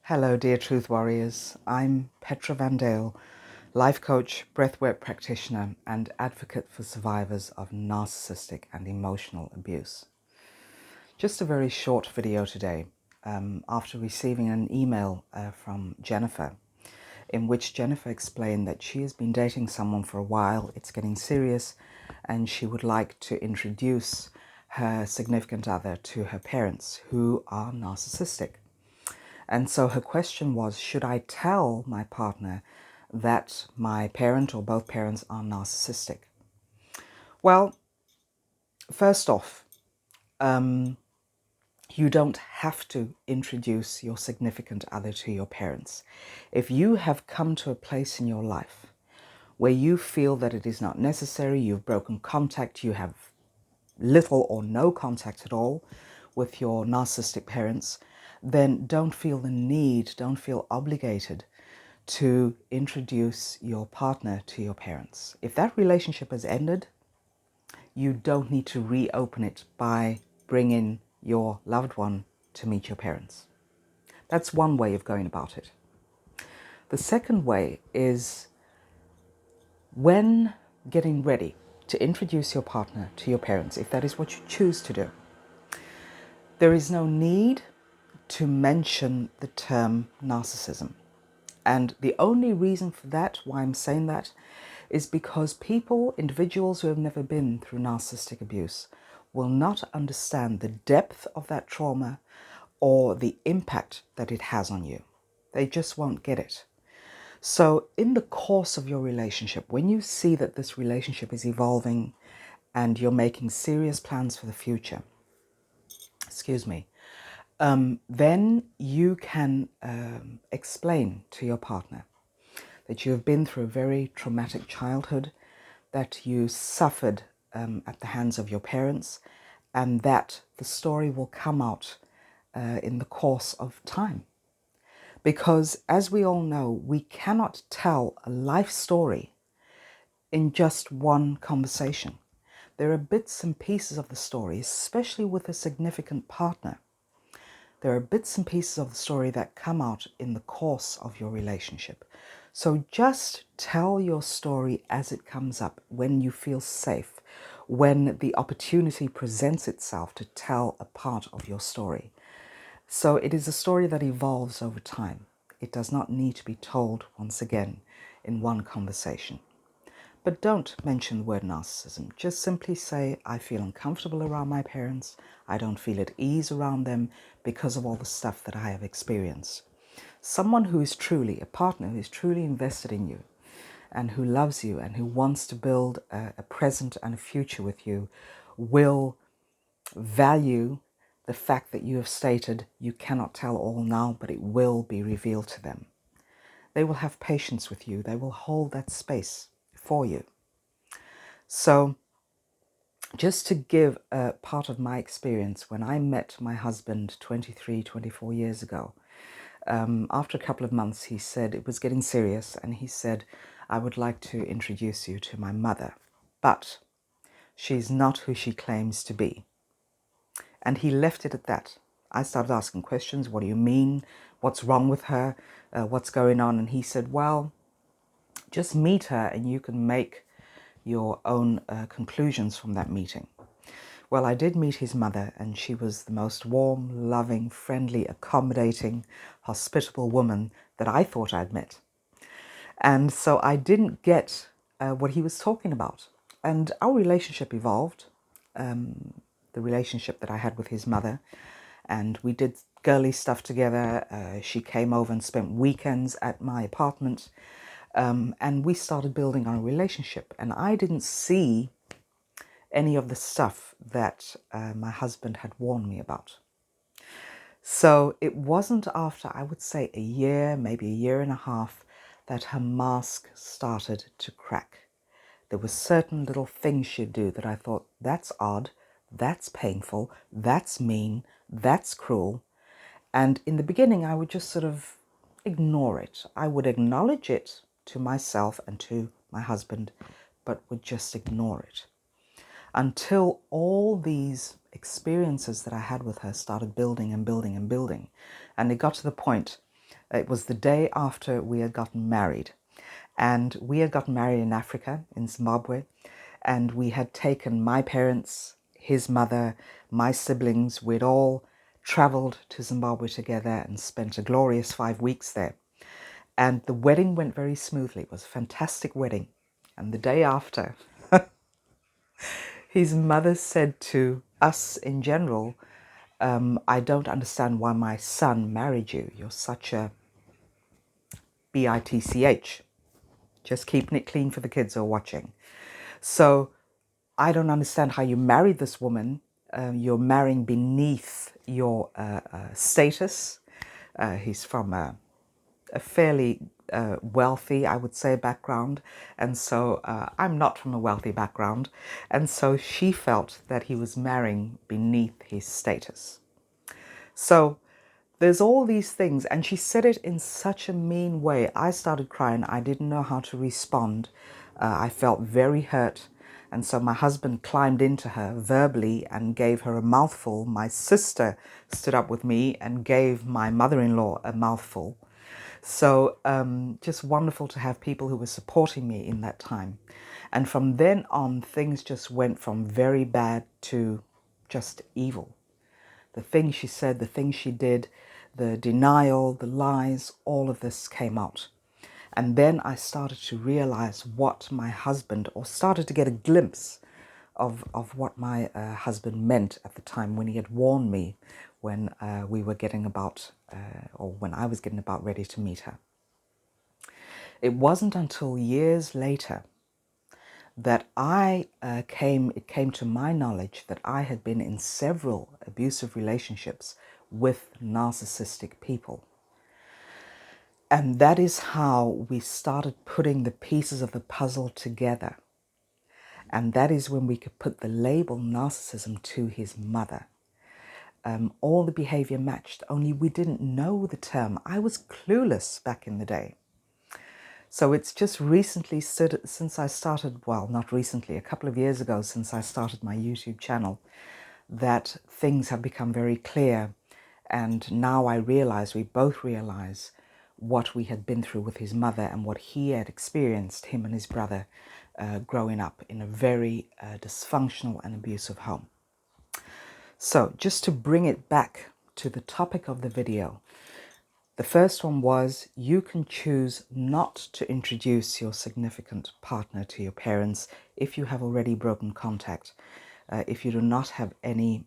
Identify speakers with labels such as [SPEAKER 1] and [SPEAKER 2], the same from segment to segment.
[SPEAKER 1] Hello, dear Truth Warriors. I'm Petra Van Dale, life coach, breathwork practitioner, and advocate for survivors of narcissistic and emotional abuse. Just a very short video today after receiving an email from Jennifer, in which Jennifer explained that she has been dating someone for a while, it's getting serious, and she would like to introduce her significant other to her parents, who are narcissistic. And so her question was, should I tell my partner that my parent or both parents are narcissistic? Well, first off, you don't have to introduce your significant other to your parents. If you have come to a place in your life where you feel that it is not necessary, you've broken contact, you have little or no contact at all with your narcissistic parents, then don't feel the need, don't feel obligated to introduce your partner to your parents. If that relationship has ended, you don't need to reopen it by bringing your loved one to meet your parents. That's one way of going about it. The second way is, when getting ready to introduce your partner to your parents, if that is what you choose to do, there is no need to mention the term narcissism. And the only reason for that, why I'm saying that, is because individuals who have never been through narcissistic abuse, will not understand the depth of that trauma or the impact that it has on you. They just won't get it. So in the course of your relationship, when you see that this relationship is evolving and you're making serious plans for the future, then you can explain to your partner that you have been through a very traumatic childhood, that you suffered at the hands of your parents, and that the story will come out in the course of time. Because as we all know, we cannot tell a life story in just one conversation. There are bits and pieces of the story, especially with a significant partner. There are bits and pieces of the story that come out in the course of your relationship. So just tell your story as it comes up, when you feel safe, when the opportunity presents itself to tell a part of your story. So it is a story that evolves over time. It does not need to be told once again in one conversation. But don't mention the word narcissism. Just simply say, I feel uncomfortable around my parents. I don't feel at ease around them because of all the stuff that I have experienced. Someone who is truly, a partner who is truly invested in you and who loves you and who wants to build a present and a future with you, will value the fact that you have stated you cannot tell all now, but it will be revealed to them. They will have patience with you. They will hold that space for you. So just to give a part of my experience, when I met my husband 23, 24 years ago, after a couple of months, he said it was getting serious, and he said, I would like to introduce you to my mother, but she's not who she claims to be. And he left it at that. I started asking questions. What do you mean? What's wrong with her? What's going on? And he said, well, just meet her and you can make your own conclusions from that meeting. Well, I did meet his mother, and she was the most warm, loving, friendly, accommodating, hospitable woman that I thought I'd met. And so I didn't get what he was talking about. And our relationship evolved, the relationship that I had with his mother. And we did girly stuff together. She came over and spent weekends at my apartment. And we started building our relationship. And I didn't see any of the stuff that my husband had warned me about. So it wasn't after, I would say, a year, maybe a year and a half, that her mask started to crack. There were certain little things she'd do that I thought, that's odd, that's painful, that's mean, that's cruel. And in the beginning, I would just sort of ignore it. I would acknowledge it to myself and to my husband, but would just ignore it. Until all these experiences that I had with her started building and building and building. And it got to the point It was the day after we had gotten married. And we had gotten married in Africa, in Zimbabwe. And we had taken my parents, his mother, my siblings. We'd all traveled to Zimbabwe together and spent a glorious 5 weeks there. And the wedding went very smoothly. It was a fantastic wedding. And the day after, his mother said to us in general, I don't understand why my son married you. You're such a bitch. Just keeping it clean for the kids who are watching. So I don't understand how you married this woman. You're marrying beneath your status. He's from a fairly wealthy, I would say, background. And so I'm not from a wealthy background. And so she felt that he was marrying beneath his status. So there's all these things. And she said it in such a mean way. I started crying. I didn't know how to respond. I felt very hurt. And so my husband climbed into her verbally and gave her a mouthful. My sister stood up with me and gave my mother-in-law a mouthful. So just wonderful to have people who were supporting me in that time. And from then on, things just went from very bad to just evil. The things she said, the things she did, the denial, the lies, all of this came out. And then I started to realize what my husband, or started to get a glimpse of what my husband meant at the time when he had warned me when we were getting about, or when I was getting about ready to meet her. It wasn't until years later that it came to my knowledge that I had been in several abusive relationships with narcissistic people. And that is how we started putting the pieces of the puzzle together. And that is when we could put the label narcissism to his mother. All the behavior matched, only we didn't know the term. I was clueless back in the day. So it's just recently, since I started, well, not recently, a couple of years ago since I started my YouTube channel, that things have become very clear. And now I realize, we both realize what we had been through with his mother and what he had experienced, him and his brother, growing up in a very dysfunctional and abusive home. So just to bring it back to the topic of the video, the first one was, you can choose not to introduce your significant partner to your parents if you have already broken contact. If you do not have any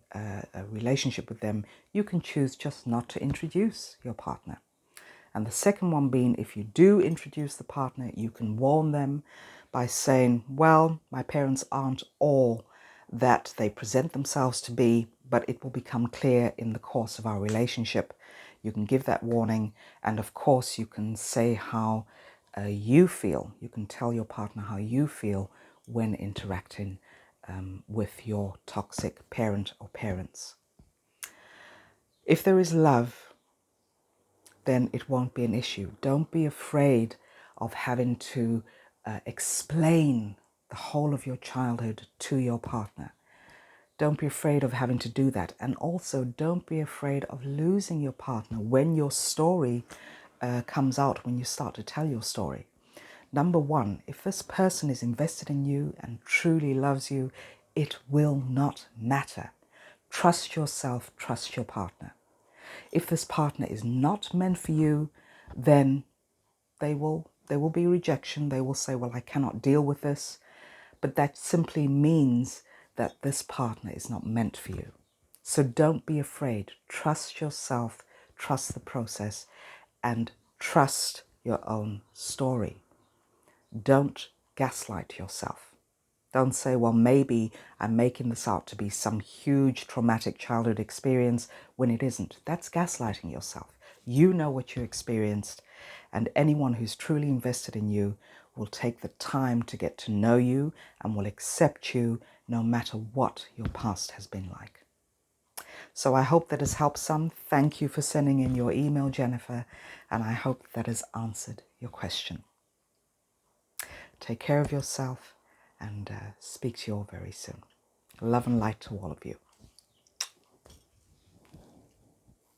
[SPEAKER 1] relationship with them, you can choose just not to introduce your partner. And the second one being, if you do introduce the partner, you can warn them by saying, well, my parents aren't all that they present themselves to be, but it will become clear in the course of our relationship. You can give that warning, and of course you can say how you feel. You can tell your partner how you feel when interacting with your toxic parent or parents. If there is love, then it won't be an issue. Don't be afraid of having to explain the whole of your childhood to your partner. Don't be afraid of having to do that. And also don't be afraid of losing your partner when your story comes out, when you start to tell your story. Number one, if this person is invested in you and truly loves you, it will not matter. Trust yourself, trust your partner. If this partner is not meant for you, then there will be rejection. They will say, well, I cannot deal with this. But that simply means that this partner is not meant for you. So don't be afraid. Trust yourself, trust the process, and trust your own story. Don't gaslight yourself. Don't say, well, maybe I'm making this out to be some huge traumatic childhood experience when it isn't. That's gaslighting yourself. You know what you experienced, and anyone who's truly invested in you will take the time to get to know you and will accept you no matter what your past has been like. So I hope that has helped some. Thank you for sending in your email, Jennifer, and I hope that has answered your question. Take care of yourself and speak to you all very soon. Love and light to all of you.